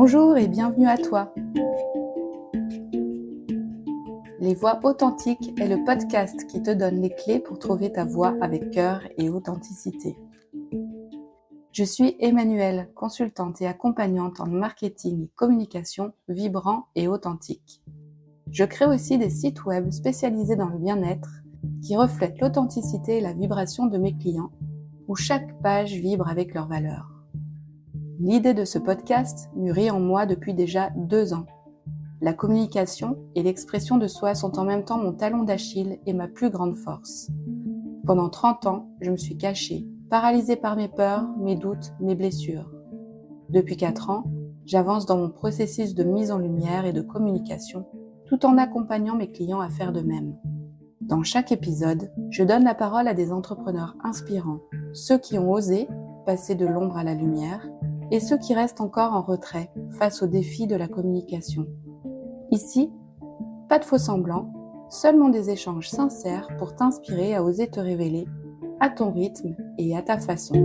Bonjour et bienvenue à toi. Les Voix authentiques est le podcast qui te donne les clés pour trouver ta voix avec cœur et authenticité. Je suis Emmanuelle, consultante et accompagnante en marketing et communication vibrant et authentique. Je crée aussi des sites web spécialisés dans le bien-être qui reflètent l'authenticité et la vibration de mes clients, où chaque page vibre avec leurs valeurs. L'idée de ce podcast mûrit en moi depuis déjà 2 ans. La communication et l'expression de soi sont en même temps mon talon d'Achille et ma plus grande force. Pendant 30 ans, je me suis cachée, paralysée par mes peurs, mes doutes, mes blessures. Depuis 4 ans, j'avance dans mon processus de mise en lumière et de communication, tout en accompagnant mes clients à faire de même. Dans chaque épisode, je donne la parole à des entrepreneurs inspirants, ceux qui ont osé passer de l'ombre à la lumière et ceux qui restent encore en retrait face aux défis de la communication. Ici, pas de faux semblants, seulement des échanges sincères pour t'inspirer à oser te révéler à ton rythme et à ta façon.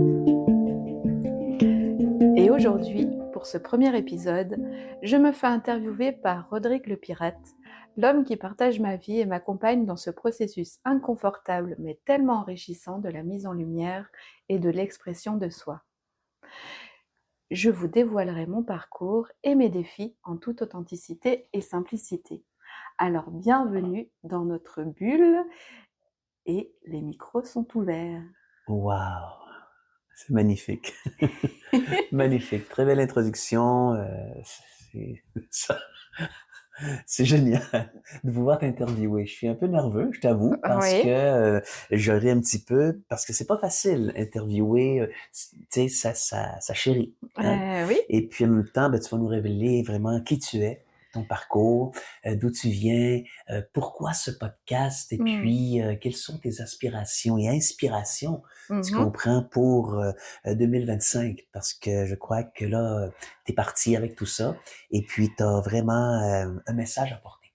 Et aujourd'hui, pour ce premier épisode, je me fais interviewer par Rodrigue le Pirate, l'homme qui partage ma vie et m'accompagne dans ce processus inconfortable mais tellement enrichissant de la mise en lumière et de l'expression de soi. Je vous dévoilerai mon parcours et mes défis en toute authenticité et simplicité. Alors bienvenue dans notre bulle et les micros sont ouverts. Waouh, c'est magnifique. Magnifique, très belle introduction. C'est génial de pouvoir t'interviewer. Je suis un peu nerveux, je t'avoue, parce Oui. que je ris un petit peu, parce que c'est pas facile interviewer, tu sais, sa chérie. Hein? Oui. Et puis en même temps, ben, tu vas nous révéler vraiment qui tu es, ton parcours, d'où tu viens, pourquoi ce podcast, et puis quelles sont tes aspirations et inspirations, tu comprends, pour 2025, parce que je crois que là, t'es parti avec tout ça. Et puis, tu as vraiment un message à porter.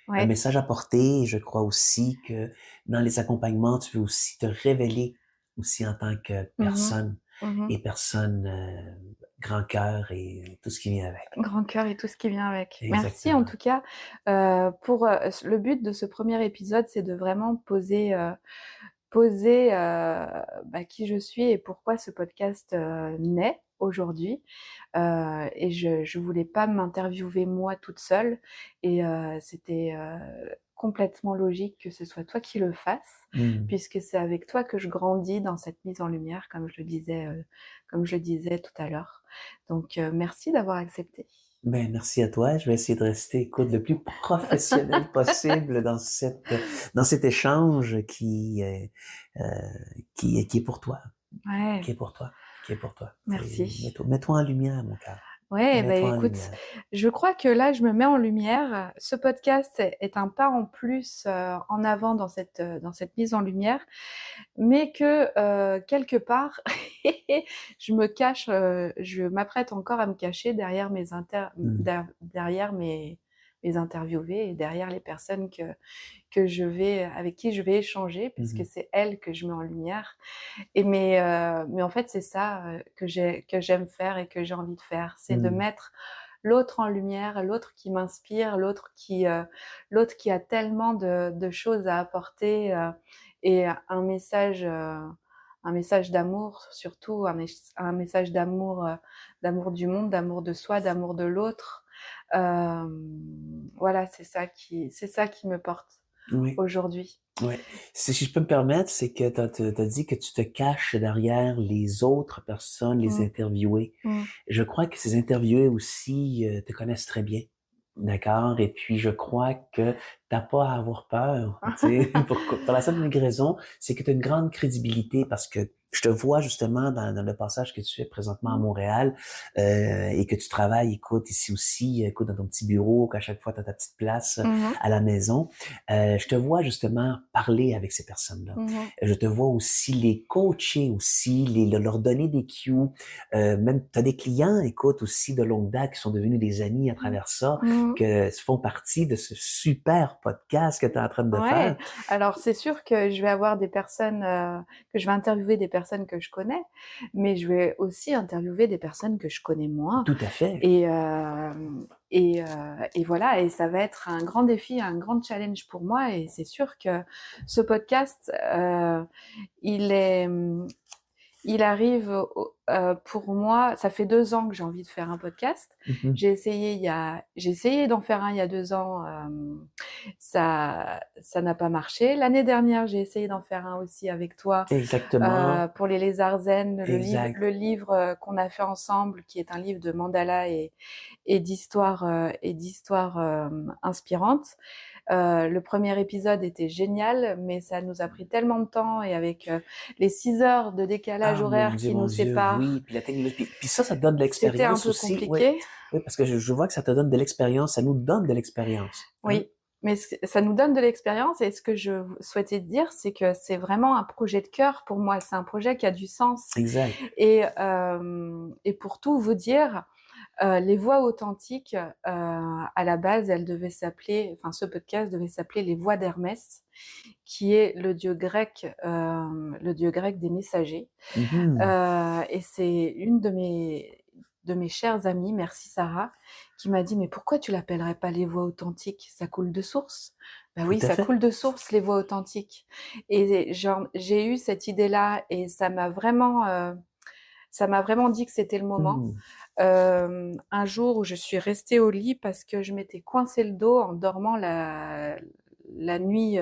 Un Ouais. message à porter, et je crois aussi que dans les accompagnements, tu peux aussi te révéler aussi en tant que personne et personne grand cœur et tout ce qui vient avec. Grand cœur et tout ce qui vient avec. Merci en Exactement. tout cas pour le but de ce premier épisode, c'est de vraiment poser qui je suis et pourquoi ce podcast naît aujourd'hui. Et je voulais pas m'interviewer moi toute seule et c'était complètement logique que ce soit toi qui le fasses, puisque c'est avec toi que je grandis dans cette mise en lumière, comme je le disais tout à l'heure. Donc merci d'avoir accepté. Ben, merci à toi. Je vais essayer de rester, écoute, le plus professionnel possible dans cet échange euh, qui est pour toi, Ouais, qui est pour toi, qui est pour toi. merci. Mets-toi en lumière, mon cœur. Ouais, bah Mets-toi en écoute, lumière. je crois que là, je me mets en lumière. Ce podcast est un pas en plus en avant dans cette mise en lumière, mais que quelque part, je m'apprête encore à me cacher derrière derrière mes interviewés et derrière les personnes avec qui je vais échanger, puisque c'est elles que je mets en lumière. Mais en fait, c'est ça que j'aime faire et que j'ai envie de faire, c'est de mettre l'autre en lumière, l'autre qui m'inspire, l'autre qui a tellement de choses à apporter et un message d'amour, surtout un message d'amour du monde, d'amour de soi, d'amour de l'autre. Voilà, c'est ça qui me porte Oui. aujourd'hui. Ouais. Si je peux me permettre, c'est que t'as dit que tu te caches derrière les autres personnes, les Mmh. interviewés. Mmh. Je crois que ces interviewés aussi te connaissent très bien. D'accord? Et puis, je crois que t'as pas à avoir peur, tu sais, pour la simple et unique raison, c'est que tu as une grande crédibilité, parce que je te vois justement dans le passage que tu fais présentement à Montréal, et que tu travailles, écoute, ici aussi, écoute, dans ton petit bureau, qu'à chaque fois tu as ta petite place Mmh. à la maison. Je te vois justement parler avec ces personnes-là. Mmh. Je te vois aussi les coacher aussi, leur donner des cues. Même, tu as des clients, écoute, aussi de longue date qui sont devenus des amis à travers ça, Mmh. que font partie de ce super podcast que tu es en train de Ouais, faire. alors c'est sûr que je vais avoir que je vais interviewer des personnes que je connais, mais je vais aussi interviewer des personnes que je connais moins. Tout à fait. Et voilà, et ça va être un grand défi, un grand challenge pour moi. Et c'est sûr que ce podcast, il arrive pour moi, ça fait 2 ans que j'ai envie de faire un podcast. Mhm. J'ai essayé d'en faire un il y a 2 ans, ça n'a pas marché. L'année dernière, j'ai essayé d'en faire un aussi avec toi, Exactement. pour les lézards zen, Exact. le livre qu'on a fait ensemble, qui est un livre de mandala et d'histoires inspirantes. Le premier épisode était génial, mais ça nous a pris tellement de temps, et avec les 6 heures de décalage Ah horaire qui mon nous Dieu, oui. séparent, Puis la technologie, puis ça, ça te donne de c'était un l'expérience peu aussi. Oui, compliqué. oui, parce que je vois que ça te donne de l'expérience, ça nous donne de l'expérience. Hein? Oui, mais ça nous donne de l'expérience, et ce que je souhaitais dire, c'est que c'est vraiment un projet de cœur pour moi. C'est un projet qui a du sens. Exact. Et pour tout vous dire, les voix authentiques, à la base, ce podcast devait s'appeler Les Voix d'Hermès, qui est le dieu grec des messagers. Mhm. Et c'est une de mes chères amies, merci Sarah, qui m'a dit: mais pourquoi tu l'appellerais pas les voix authentiques? Ça coule de source. Ben Tout oui, à ça fait. coule de source, les voix authentiques. Et j'ai eu cette idée-là, et ça m'a vraiment dit que c'était le moment. Mhm. Un jour où je suis restée au lit parce que je m'étais coincé le dos en dormant la nuit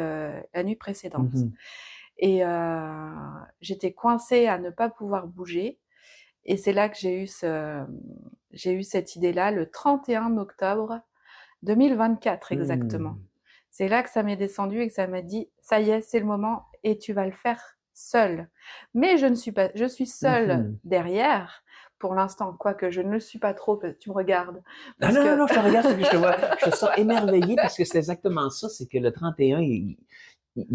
précédente. Mhm. Et j'étais coincée à ne pas pouvoir bouger. Et c'est là que j'ai eu cette idée-là, le 31 octobre 2024 exactement. Mhm. C'est là que ça m'est descendu et que ça m'a dit: ça y est, c'est le moment, et tu vas le faire seule. Mais je suis seule Mhm. derrière, pour l'instant, quoique je ne le suis pas trop, parce que tu me regardes. Ah Parce non, non, que non, je te regarde, je te vois, je te sens émerveillé parce que c'est exactement ça, c'est que le 31, il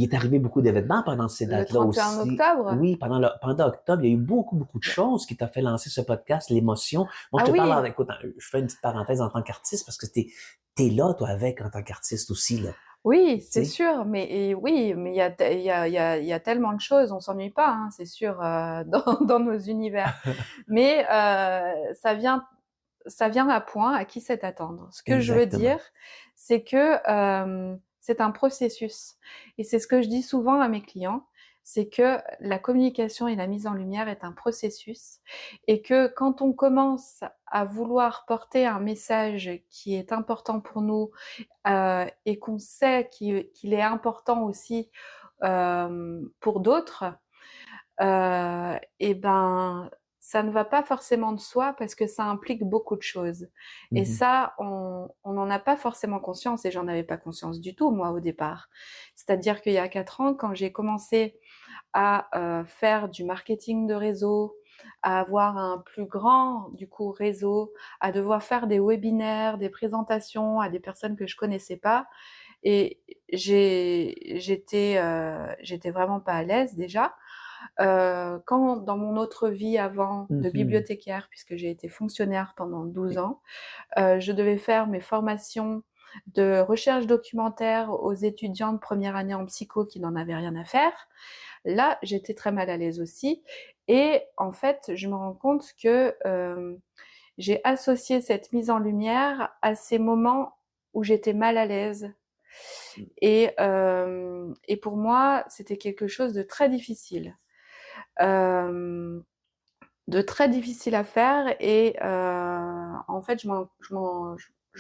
est arrivé beaucoup d'événements pendant ces le dates-là 31 aussi. octobre, Oui, pendant octobre, il y a eu beaucoup, beaucoup de choses qui t'ont fait lancer ce podcast, l'émotion. Moi, ah je te parle, oui, écoute, je fais une petite parenthèse en tant qu'artiste parce que t'es là, toi, avec, en tant qu'artiste aussi, là. oui, Tu c'est sais? sûr, oui, mais il y a tellement de choses, on s'ennuie pas, hein, c'est sûr, dans nos univers. Mais ça vient à point, à qui sait attendre. Ce que je veux Exactement. dire, c'est que c'est un processus. Et c'est ce que je dis souvent à mes clients, c'est que la communication et la mise en lumière est un processus, et que quand on commence à vouloir porter un message qui est important pour nous, et qu'on sait qu'il est important aussi pour d'autres, et ben, ça ne va pas forcément de soi, parce que ça implique beaucoup de choses. Et Mhm. ça, on n'en a pas forcément conscience, et j'en avais pas conscience du tout, moi, au départ. C'est-à-dire qu'il y a 4 ans, quand j'ai commencé à faire du marketing de réseau, à avoir un plus grand, du coup, réseau, à devoir faire des webinaires, des présentations à des personnes que je connaissais pas, et j'étais vraiment pas à l'aise déjà. Quand dans mon autre vie avant de Mhm. bibliothécaire, puisque j'ai été fonctionnaire pendant 12 ans, je devais faire mes formations de recherche documentaire aux étudiants de première année en psycho qui n'en avaient rien à faire. Là, j'étais très mal à l'aise aussi. Et en fait, je me rends compte que j'ai associé cette mise en lumière à ces moments où j'étais mal à l'aise. Et pour moi, c'était quelque chose de très difficile. Euh, de très difficile à faire, et en fait je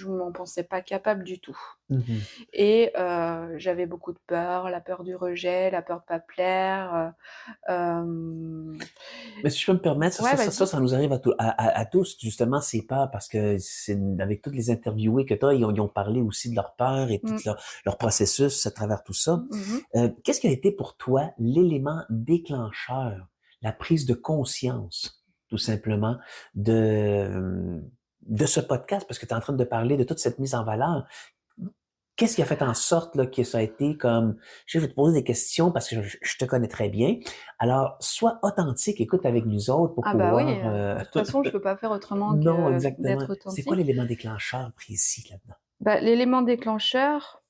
m'en pensais pas capable du tout. Mhm. Et j'avais beaucoup de peur, la peur du rejet, la peur de pas plaire. Mais si je peux me permettre, Ouais, vas-y. ça nous arrive à tous, justement, ces peurs, parce que c'est, avec toutes les interviewés que tu as, ils ont parlé aussi de leur peur et tout Mm. leur processus à travers tout ça. Mhm. Qu'est-ce qui a été pour toi l'élément déclencheur, la prise de conscience, tout simplement, de ce podcast, parce que tu es en train de parler de toute cette mise en valeur. Qu'est-ce qui a fait en sorte là, que ça a été comme, je vais te poser des questions parce que je te connais très bien. Alors, sois authentique, écoute avec nous autres pour Ah bah oui, pouvoir... de toute façon je peux pas faire autrement Non, que exactement. d'être C'est quoi authentique. l'élément déclencheur précis là-dedans? Bah, l'élément déclencheur,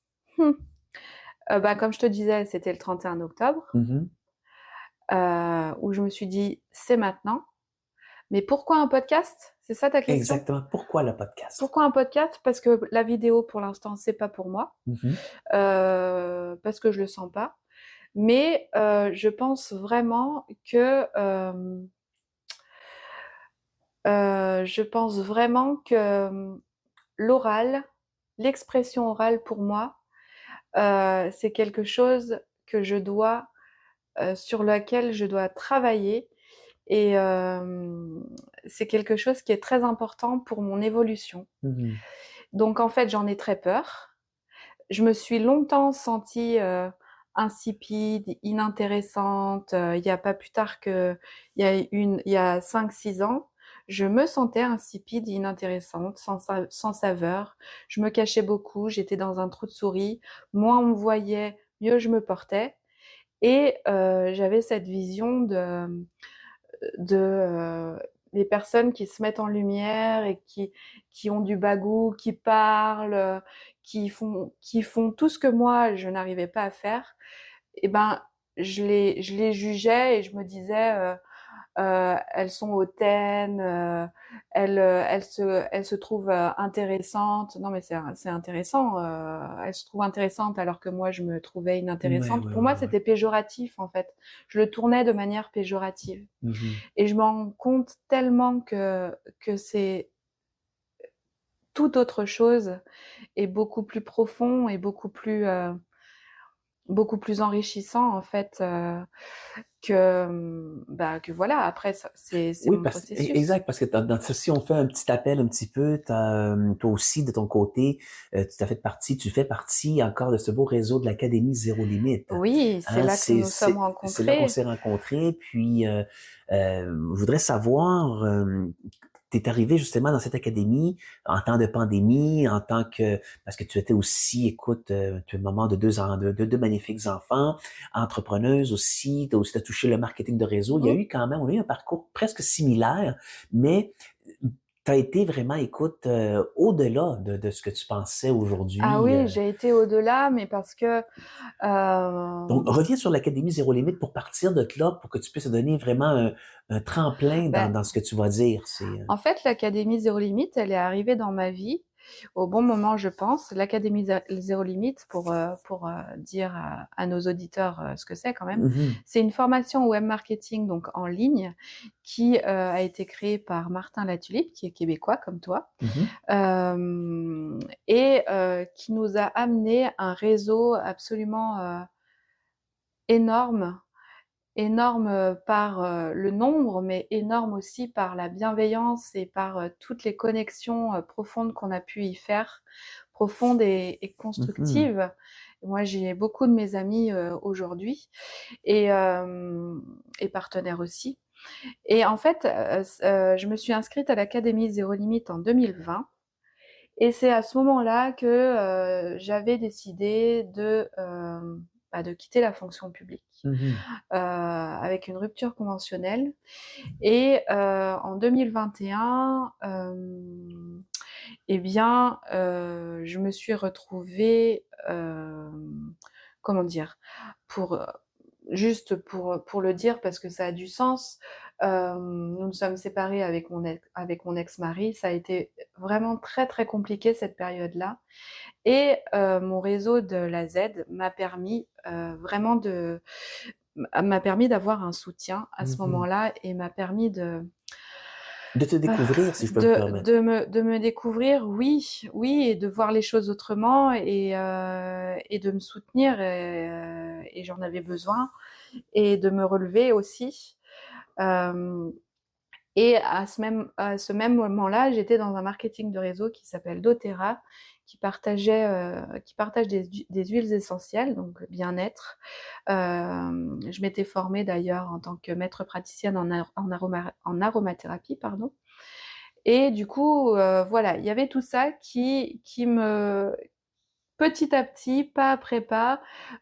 bah, comme je te disais, c'était le 31 octobre. Mhm. où je me suis dit, c'est maintenant. Mais pourquoi un podcast? C'est ça ta question? Exactement. Pourquoi le podcast? Pourquoi un podcast? Parce que la vidéo, pour l'instant, c'est pas pour moi, Mhm. parce que je le sens pas. Mais je pense vraiment que l'oral, l'expression orale pour moi, c'est quelque chose que je dois, sur lequel je dois travailler et c'est quelque chose qui est très important pour mon évolution. Mhm. Donc en fait, j'en ai très peur. Je me suis longtemps sentie insipide, inintéressante. Il y a pas plus tard que il y a 5-6 ans, je me sentais insipide, inintéressante, sans saveur. Je me cachais beaucoup, j'étais dans un trou de souris. Moins on me voyait, mieux je me portais. Et j'avais cette vision de les personnes qui se mettent en lumière et qui ont du bagou, qui parlent, qui font tout ce que moi je n'arrivais pas à faire. Et ben je les jugeais et je me disais elles sont hautaines, elles se trouvent intéressantes. Non mais c'est intéressant. Elles se trouvent intéressantes alors que moi je me trouvais Ouais, inintéressante. ouais, Pour ouais, moi ouais. c'était péjoratif en fait. Je le tournais de manière péjorative. Mhm. Et je me rends compte tellement que c'est tout autre chose et beaucoup plus profond et beaucoup plus enrichissant en fait que voilà. Après, c'est Oui, mon processus. exact, parce que si on fait un petit appel un petit peu, toi aussi, de ton côté, tu fais partie encore de ce beau réseau de l'Académie Zéro Limite. Oui, c'est Hein, là que nous nous sommes c'est là qu'on rencontrés. s'est rencontrés, puis je voudrais savoir, t'es arrivé justement dans cette académie en temps de pandémie, parce que tu étais aussi, écoute, tu es maman de de deux magnifiques enfants, entrepreneuse aussi, t'as touché le marketing de réseau. Il y a Mmh. eu quand même, on a eu un parcours presque similaire, mais tu as été vraiment, écoute, au-delà de ce que tu pensais Ah aujourd'hui. oui, j'ai été au-delà, mais parce que Donc, euh, reviens sur l'Académie Zéro Limite pour partir de là, pour que tu puisses te donner vraiment un tremplin ben, dans ce que tu vas dire. C'est, en fait, l'Académie Zéro Limite, elle est arrivée dans ma vie au bon moment, je pense. L'Académie Zéro Limite, pour dire à nos auditeurs ce que c'est quand même, Mhm, c'est une formation web marketing, donc en ligne, qui a été créée par Martin Latulippe, qui est québécois comme toi, mhm, et qui nous a amené un réseau absolument énorme énorme par le nombre, mais énorme aussi par la bienveillance et par toutes les connexions profondes qu'on a pu y faire, profondes et mhm, constructives. Moi, j'ai beaucoup de mes amis aujourd'hui et partenaires aussi. Et en fait, je me suis inscrite à l'Académie Zéro Limite en 2020. Et c'est à ce moment-là que j'avais décidé de quitter la fonction publique mhm, avec une rupture conventionnelle. Et en 2021, eh bien, je me suis retrouvée, comment dire, pour juste pour le dire parce que ça a du sens. Nous nous sommes séparés avec mon ex-mari. Ça a été vraiment très très compliqué cette période-là. Et mon réseau de la Z m'a permis vraiment m'a permis d'avoir un soutien à ce mhm. moment-là et m'a permis De te découvrir, si je peux me permettre. de me découvrir, oui, oui, et de voir les choses autrement et de me soutenir et j'en avais besoin et de me relever aussi. Euh, et à ce même moment-là, j'étais dans un marketing de réseau qui s'appelle doTERRA, qui partage des huiles essentielles, donc bien-être. Je m'étais formée d'ailleurs en tant que maître praticienne en aromathérapie, pardon. Et du coup, voilà, il y avait tout ça qui me, petit à petit, pas après pas,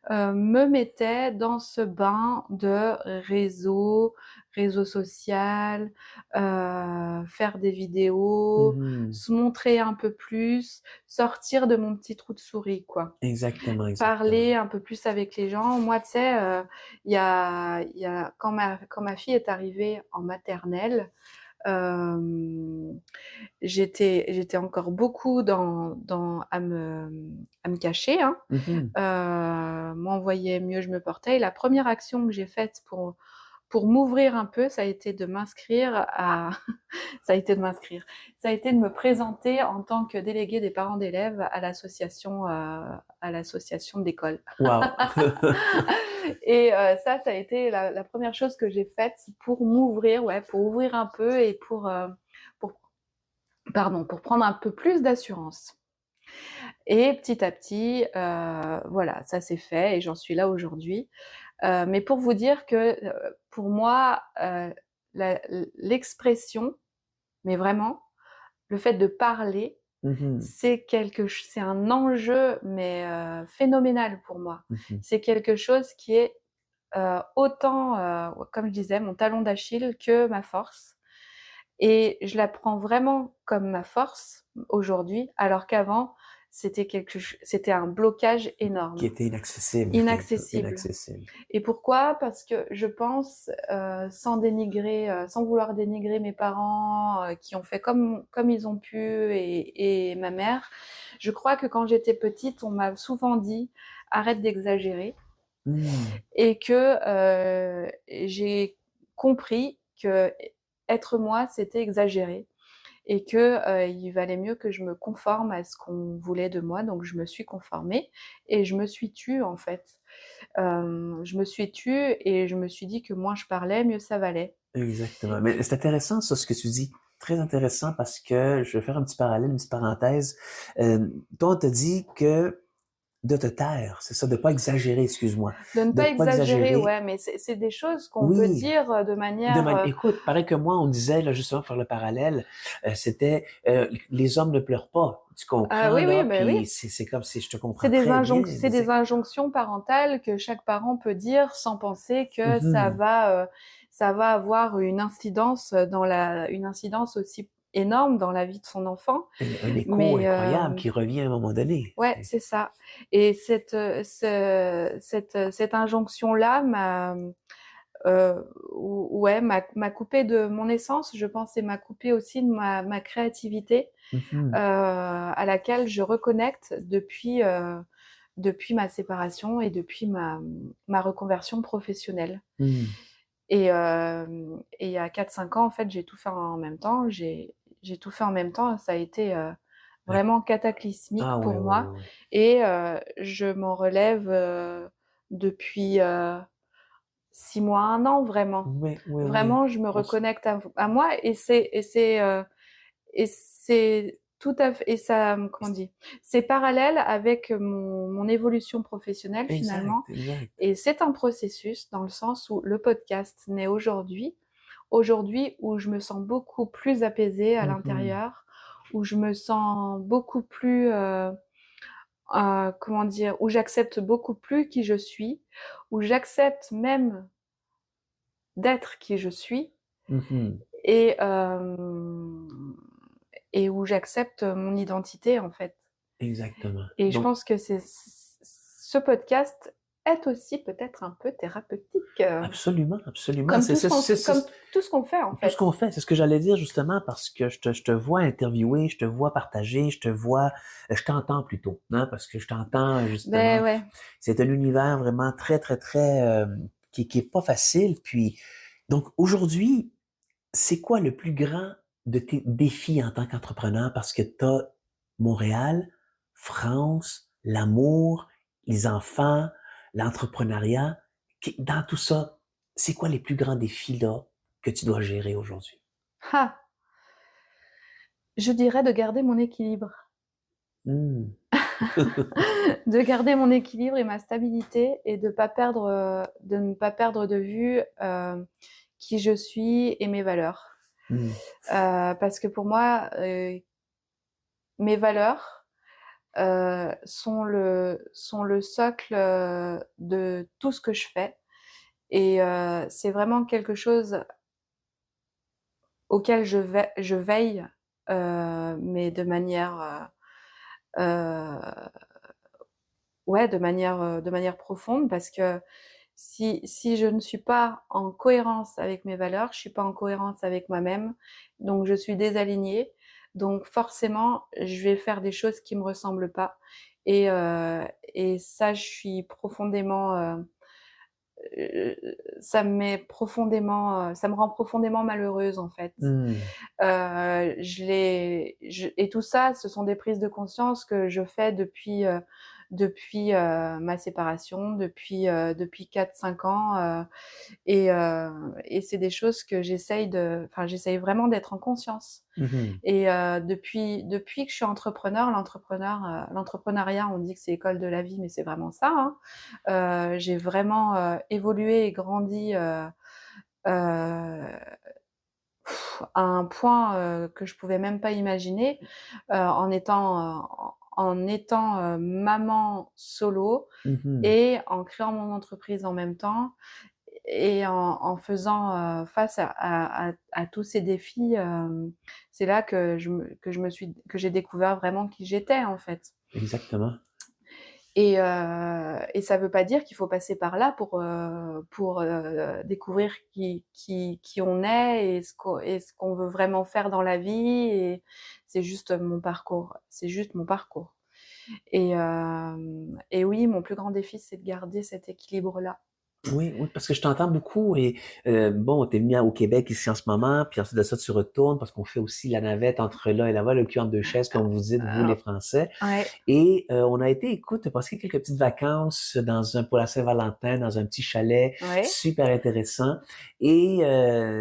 me mettait dans ce bain de réseau, réseau social, faire des vidéos, Mhm. se montrer un peu plus, sortir de mon petit trou de souris, quoi. Exactement, Parler exactement. un peu plus avec les gens. Moi, tu sais, quand ma fille est arrivée en maternelle, euh, j'étais encore beaucoup à me cacher, hein. Mhm. Moi, on voyait mieux je me portais. Et la première action que j'ai faite pour m'ouvrir un peu, ça a été de m'inscrire à, ça a été de m'inscrire, ça a été de me présenter en tant que déléguée des parents d'élèves à l'association d'école. Wow. Et ça a été la première chose que j'ai faite pour m'ouvrir, ouais, pour ouvrir un peu et pour, pour prendre un peu plus d'assurance. Et petit à petit, voilà, ça s'est fait et j'en suis là aujourd'hui. Mais pour vous dire que pour moi, l'expression, mais vraiment, le fait de parler, Mhm. c'est un enjeu, mais phénoménal pour moi. Mhm. C'est quelque chose qui est autant, comme je disais, mon talon d'Achille que ma force. Et je la prends vraiment comme ma force aujourd'hui, alors qu'avant, c'était un blocage Qui énorme, était inaccessible, inaccessible. inaccessible. Et pourquoi? Parce que je pense, sans vouloir dénigrer mes parents, qui ont fait comme ils ont pu, et ma mère, je crois que quand j'étais petite, on m'a souvent dit arrête d'exagérer, Hmm. et que j'ai compris que être moi, c'était exagérer et que il valait mieux que je me conforme à ce qu'on voulait de moi. Donc je me suis conformée et je me suis tue en fait. Je me suis tue et je me suis dit que moins je parlais, mieux ça valait. Exactement. Mais c'est intéressant, ça, ce que tu dis. Très intéressant parce que je vais faire un petit parallèle, une petite parenthèse. Toi, on te dit que de te taire, c'est ça, de pas exagérer, excuse-moi. De ne De pas pas exagérer, exagérer. ouais, mais c'est des choses qu'on peut Oui. dire de manière... Écoute, pareil que moi, on disait, là, justement, pour faire le parallèle, c'était, les hommes ne pleurent pas. Tu ah comprends, oui, oui, là? ben oui. Puis c'est comme si je te comprends très bien. C'est des injonctions parentales que chaque parent peut dire sans penser que Mhm. ça va avoir une incidence aussi énorme dans la vie de son enfant. Un écho Mais incroyable qui revient à un moment donné. ouais, c'est ça. Et cette injonction-là m'a coupé de mon essence, je pense, et m'a coupé aussi de ma créativité, Mhm. à laquelle je reconnecte depuis ma séparation et depuis ma reconversion professionnelle. Mhm. Et il y a 4-5 ans, en fait, j'ai tout fait en même temps. J'ai tout fait en même temps. Ça a été vraiment cataclysmique Ah oui, pour oui, oui, moi. oui. Et je m'en relève depuis 6 mois, 1 an, vraiment. Oui, oui, oui. Vraiment, je me reconnecte à moi et c'est tout à fait, et ça, comment on dit, c'est parallèle avec mon évolution professionnelle Exact, finalement. exact. Et c'est un processus dans le sens où le podcast naît aujourd'hui où je me sens beaucoup plus apaisée à Mhm. l'intérieur, où je me sens beaucoup plus, comment dire, où j'accepte beaucoup plus qui je suis, où j'accepte même d'être qui je suis, Mhm. et euh, et où j'accepte mon identité en fait. Exactement. Et je Donc, pense que ce podcast est aussi peut-être un peu thérapeutique, absolument, absolument. C'est, comme tout ce qu'on fait en tout ce fait. qu'on fait, c'est ce que j'allais dire justement parce que je te vois interviewer, je te vois partager, je te vois, je t'entends plutôt, hein, parce que je t'entends Ben justement. ouais. C'est un univers vraiment très, très, très, qui est pas facile. Puis, donc aujourd'hui, c'est quoi le plus grand de tes défis en tant qu'entrepreneur? Parce que tu as Montréal, France, l'amour, les enfants, l'entrepreneuriat. Dans tout ça, c'est quoi les plus grands défis là que tu dois gérer aujourd'hui? Ha! Je dirais de garder mon équilibre. Hmm. De garder mon équilibre et ma stabilité et de ne pas perdre de vue qui je suis et mes valeurs. Hmm. Parce que pour moi, mes valeurs sont le socle de tout ce que je fais. Et c'est vraiment quelque chose auquel je veille, mais euh, de manière profonde, parce que si je ne suis pas en cohérence avec mes valeurs, je suis pas en cohérence avec moi-même, donc je suis désalignée. Donc forcément, je vais faire des choses qui me ressemblent pas. Et, euh, et ça, je suis profondément, euh, ça me rend profondément malheureuse en fait. Hmm. Et tout ça, ce sont des prises de conscience que je fais depuis ma séparation, depuis 4-5 ans. Et c'est des choses que j'essaye vraiment d'être en conscience. Mhm. Et depuis que je suis entrepreneur, l'entrepreneuriat, on dit que c'est l'école de la vie, mais c'est vraiment ça, hein. J'ai vraiment évolué et grandi euh, à un point que je pouvais même pas imaginer, en étant maman solo Mhm. et en créant mon entreprise en même temps et en faisant face à tous ces défis. C'est là que j'ai découvert vraiment qui j'étais en fait. Exactement. Et ça veut pas dire qu'il faut passer par là pour découvrir qui on est et ce qu'on veut vraiment faire dans la vie. Et c'est juste mon parcours. C'est juste mon parcours. Et oui, mon plus grand défi, c'est de garder cet équilibre-là. Oui, oui, parce que je t'entends beaucoup et bon, t'es mis au Québec ici en ce moment, puis ensuite de ça, tu retournes parce qu'on fait aussi la navette entre là et là-bas, le cul entre deux chaises, comme vous dites, vous Euh, les Français. ouais, Et on a été, écoute, passer quelques petites vacances pour la Saint-Valentin, dans un petit chalet, ouais. super intéressant. Et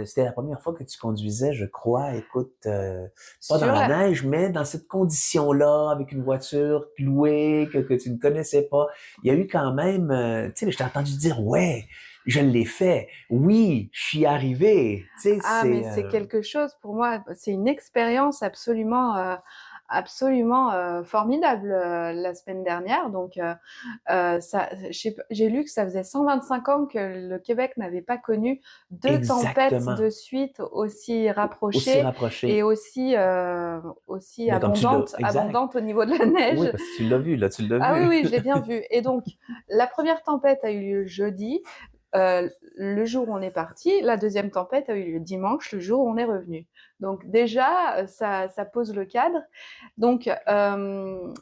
c'était la première fois que tu conduisais, je crois, écoute, pas dans Sur la la, neige, mais dans cette condition-là, avec une voiture louée que tu ne connaissais pas. Il y a eu quand même, tu sais, je t'ai entendu dire, ouais, je l'ai fait. Oui, je suis arrivé. Tu sais, Ah, mais c'est... c'est quelque chose pour moi, c'est une expérience absolument formidable la semaine dernière. Donc, j'ai lu que ça faisait 125 ans que le Québec n'avait pas connu deux tempêtes exactement de suite aussi aussi rapprochées et rapproché. aussi Ben, comme tu l'as, exact. abondantes au niveau de la Oui, neige. parce que tu l'as vu, là, tu l'as Ah oui, vu. oui, je l'ai bien vu. Et donc, la première tempête a eu lieu jeudi, le jour où on est parti. La deuxième tempête a eu lieu dimanche, le jour où on est revenu. Donc déjà, ça pose le cadre. Donc,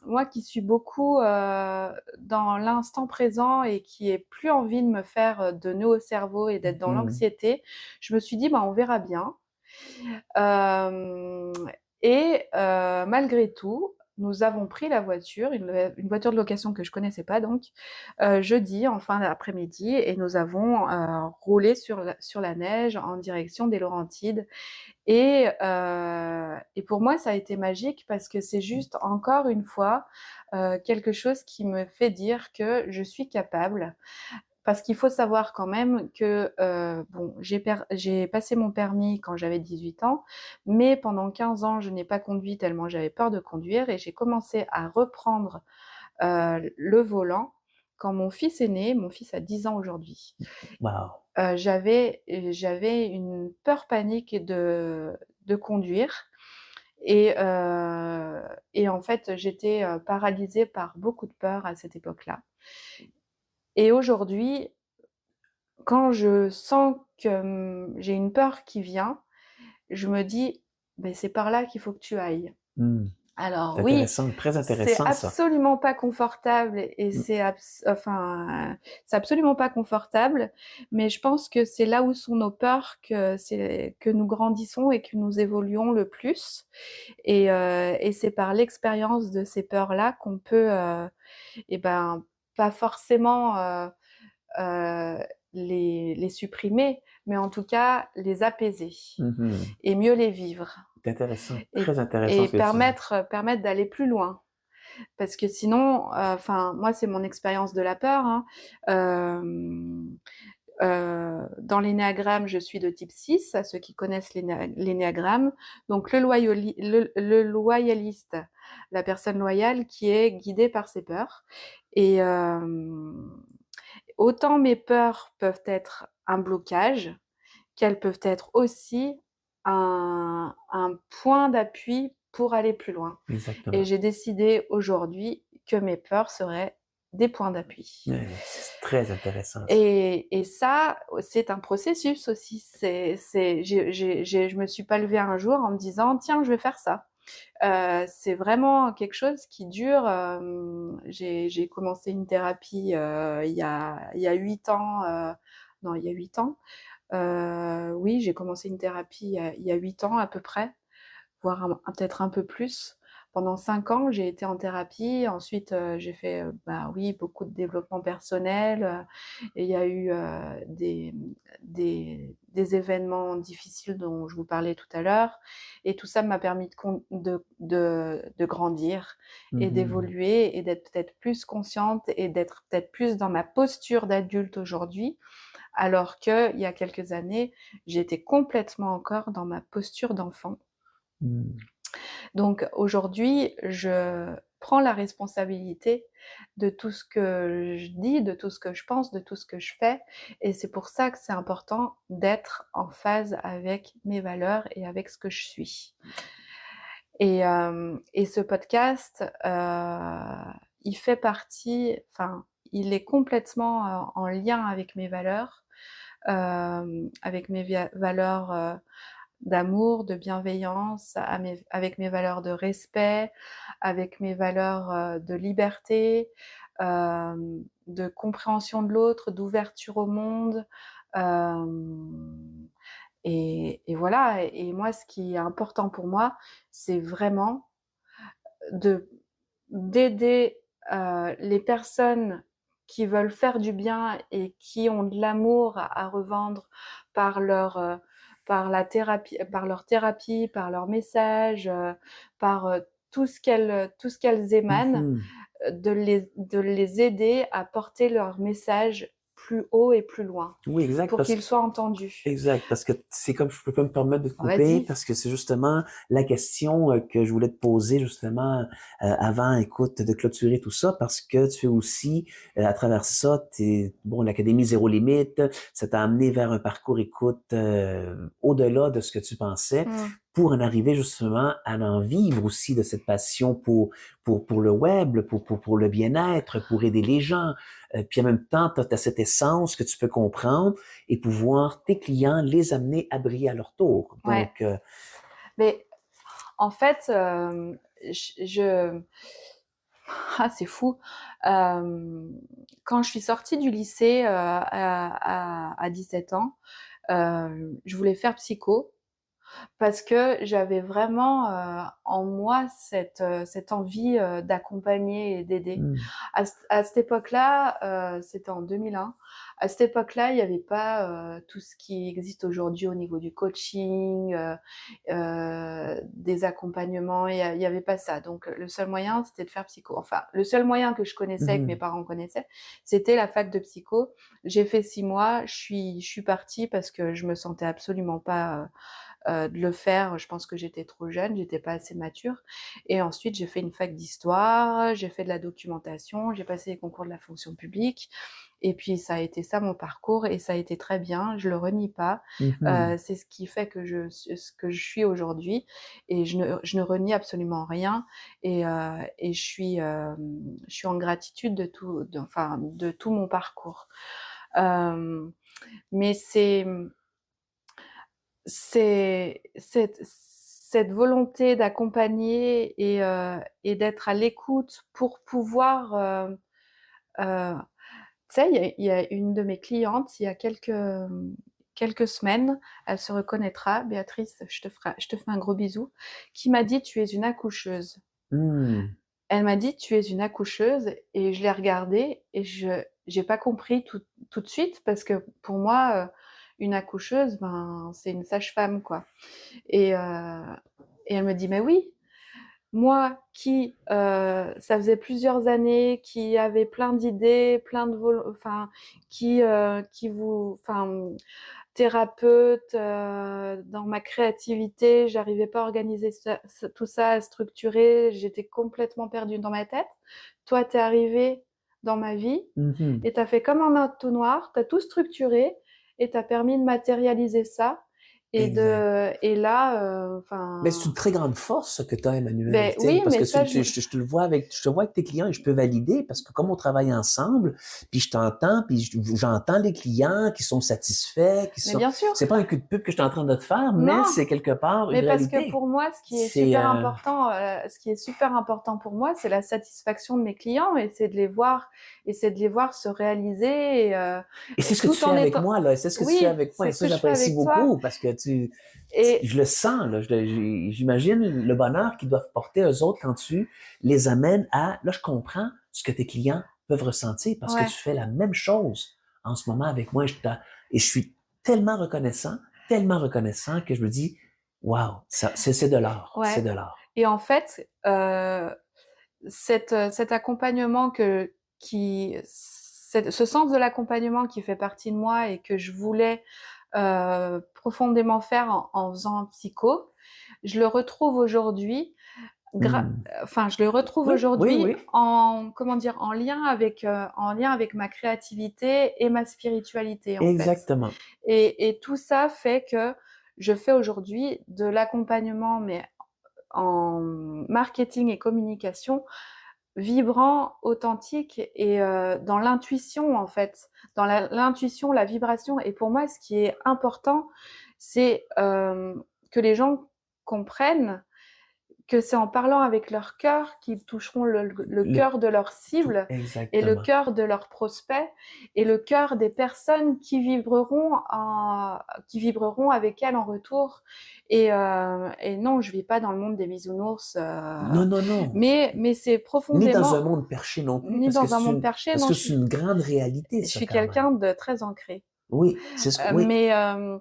moi qui suis beaucoup dans l'instant présent et qui ai plus envie de me faire de nœuds au cerveau et d'être dans Mhm. l'anxiété, je me suis dit, bah, on verra bien. Euh, Malgré tout, nous avons pris la voiture, une voiture de location que je connaissais pas donc, jeudi en fin d'après-midi, et nous avons roulé sur la neige en direction des Laurentides. Et pour moi, ça a été magique parce que c'est juste encore une fois quelque chose qui me fait dire que je suis capable. Parce qu'il faut savoir quand même que bon, j'ai passé mon permis quand j'avais 18 ans, mais pendant 15 ans, je n'ai pas conduit tellement j'avais peur de conduire, et j'ai commencé à reprendre le volant quand mon fils est né. Mon fils a 10 ans aujourd'hui. Wow. J'avais une peur panique de conduire. Et en fait, j'étais paralysée par beaucoup de peur à cette époque-là. Et aujourd'hui, quand je sens que j'ai une peur qui vient, je me dis, ben, c'est par là qu'il faut que tu ailles. Hmm. Alors C'est oui, intéressant, très c'est intéressant, ça. absolument pas confortable et Hmm. c'est absolument pas confortable, mais je pense que c'est là où sont nos peurs que nous grandissons et que nous évoluons le plus. Et c'est par l'expérience de ces peurs-là qu'on peut, et ben, pas forcément euh, les supprimer, mais en tout cas les apaiser Mhm. et mieux les vivre C'est intéressant, et, très intéressant et ce que tu dis. permettre d'aller plus loin. Parce que sinon, moi c'est mon expérience de la peur, hein. Dans l'énéagramme, je suis de type 6, à ceux qui connaissent l'énéagramme. Donc le loyaliste, la personne loyale qui est guidée par ses peurs. Et autant mes peurs peuvent être un blocage, qu'elles peuvent être aussi un point d'appui pour aller plus loin. Et Exactement. j'ai décidé aujourd'hui que mes peurs seraient des points d'appui. Ouais, c'est très intéressant ça. Et ça, c'est un processus aussi. Je me suis pas levée un jour en me disant tiens, je vais faire ça. C'est vraiment quelque chose qui dure. J'ai commencé une thérapie il y a 8 ans. Non, il y a 8 ans. Oui, j'ai commencé une thérapie il y a 8 ans à peu près, voire peut-être un peu plus. Pendant 5 ans, j'ai été en thérapie. Ensuite, j'ai fait, bah oui, beaucoup de développement personnel. Et il y a eu des événements difficiles dont je vous parlais tout à l'heure. Et tout ça m'a permis de grandir et Mhm. d'évoluer et d'être peut-être plus consciente et d'être peut-être plus dans ma posture d'adulte aujourd'hui. Alors que il y a quelques années, j'étais complètement encore dans ma posture d'enfant. Mhm. Donc aujourd'hui, je prends la responsabilité de tout ce que je dis, de tout ce que je pense, de tout ce que je fais. Et c'est pour ça que c'est important d'être en phase avec mes valeurs et avec ce que je suis. Et ce podcast, il fait partie, enfin, il est complètement en lien avec mes valeurs d'amour, de bienveillance, avec mes valeurs de respect, avec mes valeurs de liberté, de compréhension de l'autre, d'ouverture au monde. Et voilà. Et moi, ce qui est important pour moi, c'est vraiment de d'aider les personnes qui veulent faire du bien et qui ont de l'amour à revendre par par leur thérapie, par leur message, par tout ce qu'elles émanent, Mhm. de les aider à porter leur message plus haut et plus loin Oui, exact, pour qu'ils soient entendus. exact, parce que c'est comme je peux pas me permettre de te couper Vas-y. parce que c'est justement la question que je voulais te poser justement avant, écoute, de clôturer tout ça parce que tu fais aussi à travers ça, bon, l'Académie Zéro Limite, ça t'a amené vers un parcours, écoute, au-delà de ce que tu pensais Mm. pour en arriver justement à en vivre aussi de cette passion pour le web, pour le bien-être, pour aider les gens. Puis en même temps, tu as cette essence que tu peux comprendre et pouvoir tes clients les amener à briller à leur tour. Ouais. Donc, Mais en fait, ah, c'est fou. Quand je suis sortie du lycée à 17 ans, je voulais faire psycho parce que j'avais vraiment en moi cette envie d'accompagner et d'aider. hmm, À cette époque-là, c'était en 2001. À cette époque-là, il n'y avait pas tout ce qui existe aujourd'hui au niveau du coaching, des accompagnements. Il y avait pas ça. Donc, le seul moyen, c'était de faire psycho. Enfin, le seul moyen que je connaissais et que mes mhm, parents connaissaient, c'était la fac de psycho. J'ai fait 6 mois. Je suis partie parce que je me sentais absolument pas de le faire. Je pense que j'étais trop jeune, j'étais pas assez mature. Et ensuite, j'ai fait une fac d'histoire, j'ai fait de la documentation, j'ai passé les concours de la fonction publique. Et puis, ça a été ça mon parcours et ça a été très bien. Je le renie pas. mhm. C'est ce qui fait que ce que je suis aujourd'hui. Et je ne renie absolument rien. Et je suis en gratitude enfin, de tout mon parcours. Euh, mais c'est cette volonté d'accompagner et d'être à l'écoute pour pouvoir euh, tu sais, il y a une de mes clientes il y a quelques semaines, elle se reconnaîtra, Béatrice, je te fais un gros bisou, qui m'a dit tu es une accoucheuse. Hmm. Elle m'a dit tu es une accoucheuse et je l'ai regardée et je j'ai pas compris tout de suite parce que pour moi une accoucheuse ben c'est une sage-femme quoi. Et, euh, et elle me dit, mais oui, moi qui, ça faisait plusieurs années, qui avait plein d'idées, enfin, enfin, thérapeute, dans ma créativité, j'arrivais pas à organiser tout ça, à structurer, j'étais complètement perdue dans ma tête. Toi, t'es arrivé dans ma vie Mhm. et t'as fait comme un entonnoir, t'as tout structuré et t'as permis de matérialiser ça. exact. Et là, Mais c'est une très grande force que tu as, Emmanuel, ben tu sais, oui, parce mais que ça, je te le vois je te vois avec tes clients et je peux valider parce que comme on travaille ensemble, puis je t'entends, puis j'entends les clients qui sont satisfaits, mais bien sûr, c'est pas un coup de pub que je suis en train de te faire, mais non. c'est quelque part Mais une parce que réalité. pour moi, C'est, ce qui est super important pour moi, c'est la satisfaction de mes clients et c'est de les voir se réaliser et c'est ce que tu tout fais en avec étant. moi, là, c'est ce que tu fais Oui, avec moi, c'est et ce ça, que je fais j'apprécie avec toi. beaucoup parce que Et je le sens, là, j'imagine le bonheur qu'ils doivent porter eux autres quand tu les amènes là, je comprends ce que tes clients peuvent ressentir parce que ouais, tu fais la même chose en ce moment avec moi et je suis tellement reconnaissant que je me dis, wow, c'est de l'art, c'est ouais. de l'art. Et en fait, cet accompagnement ce sens de l'accompagnement qui fait partie de moi et que je voulais profondément faire en faisant psycho, je le retrouve aujourd'hui Hmm. je le retrouve Oui, oui, aujourd'hui oui, en lien avec ma créativité et ma spiritualité en fait. exactement. Et tout ça fait que je fais aujourd'hui de l'accompagnement, mais en marketing et communication, vibrant, authentique et dans l'intuition en fait, dans l'intuition, la vibration. Et pour moi, ce qui est important, c'est que les gens comprennent que c'est en parlant avec leur cœur qu'ils toucheront le Le cœur de leur tout, cible et le exactement. cœur de leurs prospects et le cœur des personnes qui vibreront avec elles en retour. Et non, je vis pas dans le monde des bisounours, Non, non, non. mais c'est Ni dans un profondément monde perché non plus, ni dans un monde perché. parce Non, que c'est une grande réalité, je ça, suis quand même. quelqu'un de très ancré. Oui, c'est ce que, Euh, oui, mais euh,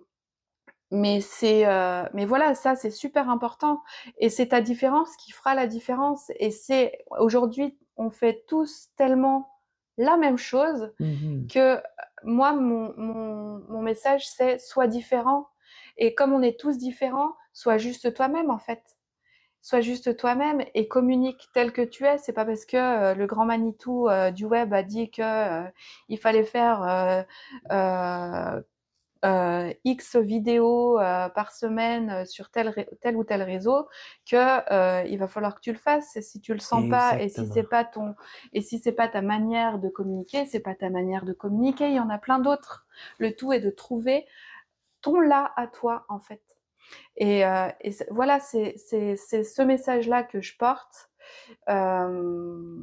mais voilà, ça c'est super important et c'est ta différence qui fera la différence. Et c'est aujourd'hui, on fait tous tellement la même chose mhm, que moi, mon message c'est sois différent. Et comme on est tous différents, sois juste toi-même en fait. Sois juste toi-même et communique tel que tu es. C'est pas parce que le grand Manitou du web a dit que il fallait faire euh, X vidéos par semaine sur tel ou tel réseau que il va falloir que tu le fasses. Et si tu le sens pas exactement, et si c'est pas ta manière de communiquer, c'est pas ta manière de communiquer. Il y en a plein d'autres. Le tout est de trouver ton là à toi en fait. Et voilà, c'est ce message-là que je porte. Euh,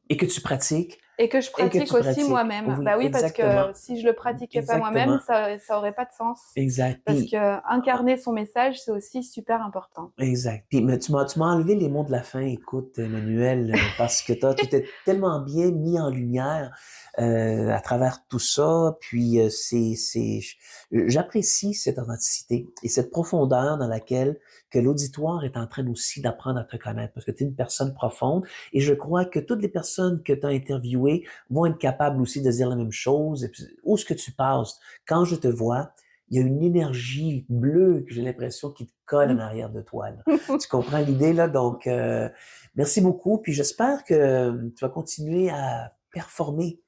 et que tu pratiques, et que je et que pratique tu aussi pratiques. moi-même. Oui, Bah oui, parce que exactement, si je le pratiquais pas moi-même, exactement, ça aurait pas de sens. exact. Parce Puis, que ah, incarner son message, c'est aussi super important. exact. Puis, mais tu m'as enlevé les mots de la fin, écoute, Emmanuel, parce que tu t'es tellement bien mis en lumière à travers tout ça. Puis, j'apprécie cette authenticité et cette profondeur dans laquelle que l'auditoire est en train aussi d'apprendre à te connaître, parce que tu es une personne profonde. Et je crois que toutes les personnes que tu as interviewées vont être capables aussi de dire la même chose. Et puis, où est-ce que tu passes? Quand je te vois, il y a une énergie bleue que j'ai l'impression qui te colle en arrière de toi, là. Tu comprends l'idée, là? Donc, merci beaucoup. Puis j'espère que tu vas continuer à performer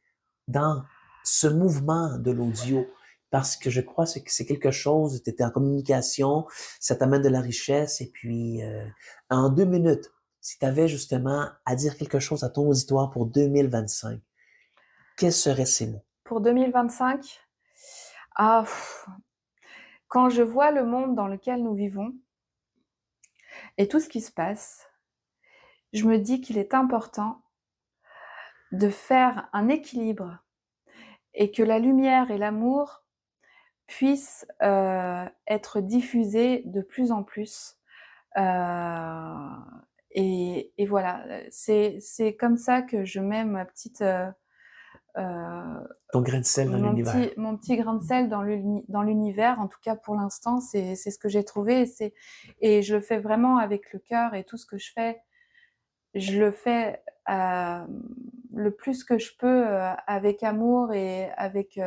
dans ce mouvement de l'audio parce que je crois que c'est quelque chose, tu étais en communication, ça t'amène de la richesse et puis en 2 minutes, si tu avais justement à dire quelque chose à ton auditoire pour 2025, quels seraient ces mots? Pour 2025, ah, quand je vois le monde dans lequel nous vivons et tout ce qui se passe, je me dis qu'il est important de faire un équilibre et que la lumière et l'amour puissent être diffusés de plus en plus. Euh, et voilà, c'est comme ça que je mets ma petite Ton grain de sel dans l'univers. mon petit grain de sel dans l'univers. En tout cas, pour l'instant, c'est ce que j'ai trouvé. Et je le fais vraiment avec le cœur et tout ce que je fais, je le fais le plus que je peux avec amour et avec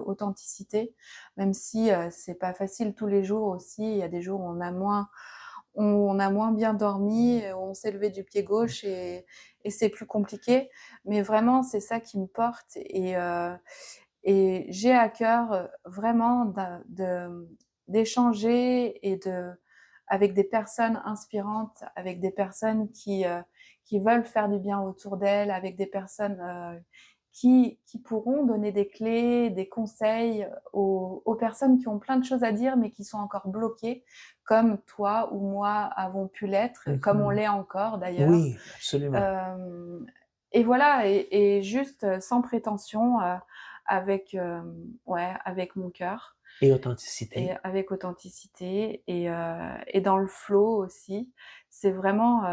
authenticité, même si c'est pas facile tous les jours aussi. Il y a des jours où on a moins bien dormi, on s'est levé du pied gauche et c'est plus compliqué. Mais vraiment, c'est ça qui me porte et j'ai à cœur vraiment d'échanger avec des personnes inspirantes, avec des personnes qui veulent faire du bien autour d'elles, avec des personnes qui pourront donner des clés, des conseils aux personnes qui ont plein de choses à dire mais qui sont encore bloquées, comme toi ou moi avons pu l'être, comme on l'est encore d'ailleurs. Oui, absolument. Et voilà, et juste sans prétention, avec mon cœur. Et authenticité. Et avec authenticité et dans le flow aussi. C'est vraiment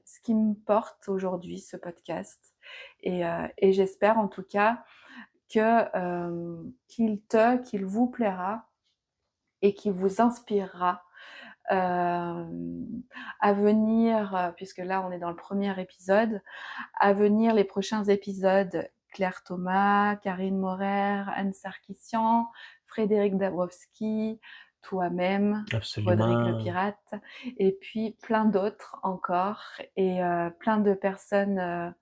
ce qui me porte aujourd'hui, ce podcast. Et j'espère en tout cas qu'il vous plaira et qu'il vous inspirera à venir, puisque là on est dans le premier épisode, à venir les prochains épisodes, Claire Thomas, Karine Morer, Anne Sarkissian, Frédéric Dabrowski, toi-même, Rodrigue le Pirate, et puis plein d'autres encore, et plein de personnes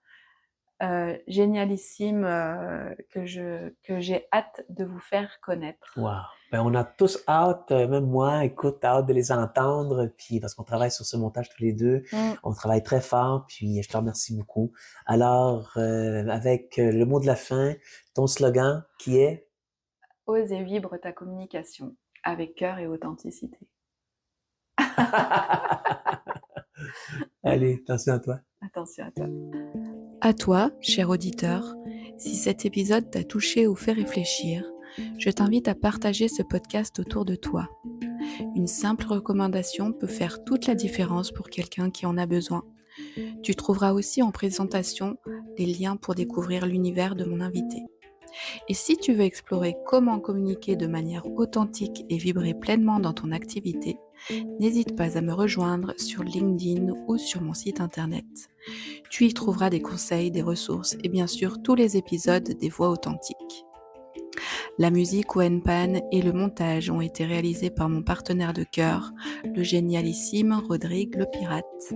génialissimes que j'ai hâte de vous faire connaître. Wow. Ben, on a tous hâte, même moi, écoute, hâte de les entendre, puis parce qu'on travaille sur ce montage tous les deux, on travaille très fort, puis je te remercie beaucoup. Alors, avec le mot de la fin, ton slogan qui est? Ose et vibre ta communication avec cœur et authenticité. Allez, attention à toi. Attention à toi. À toi, cher auditeur, si cet épisode t'a touché ou fait réfléchir, je t'invite à partager ce podcast autour de toi. Une simple recommandation peut faire toute la différence pour quelqu'un qui en a besoin. Tu trouveras aussi en présentation les liens pour découvrir l'univers de mon invité. Et si tu veux explorer comment communiquer de manière authentique et vibrer pleinement dans ton activité, n'hésite pas à me rejoindre sur LinkedIn ou sur mon site internet. Tu y trouveras des conseils, des ressources et bien sûr tous les épisodes des Voix authentiques. La musique Wenpan et le montage ont été réalisés par mon partenaire de cœur, le génialissime Rodrigue le Pirate.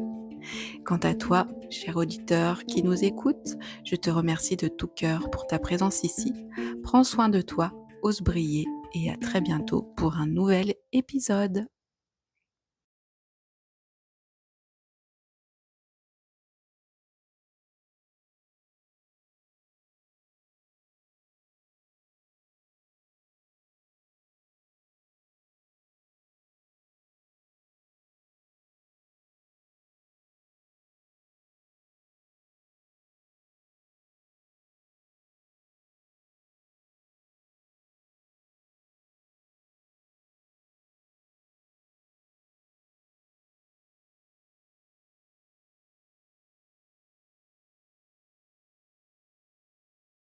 Quant à toi, cher auditeur qui nous écoute, je te remercie de tout cœur pour ta présence ici. Prends soin de toi, ose briller et à très bientôt pour un nouvel épisode.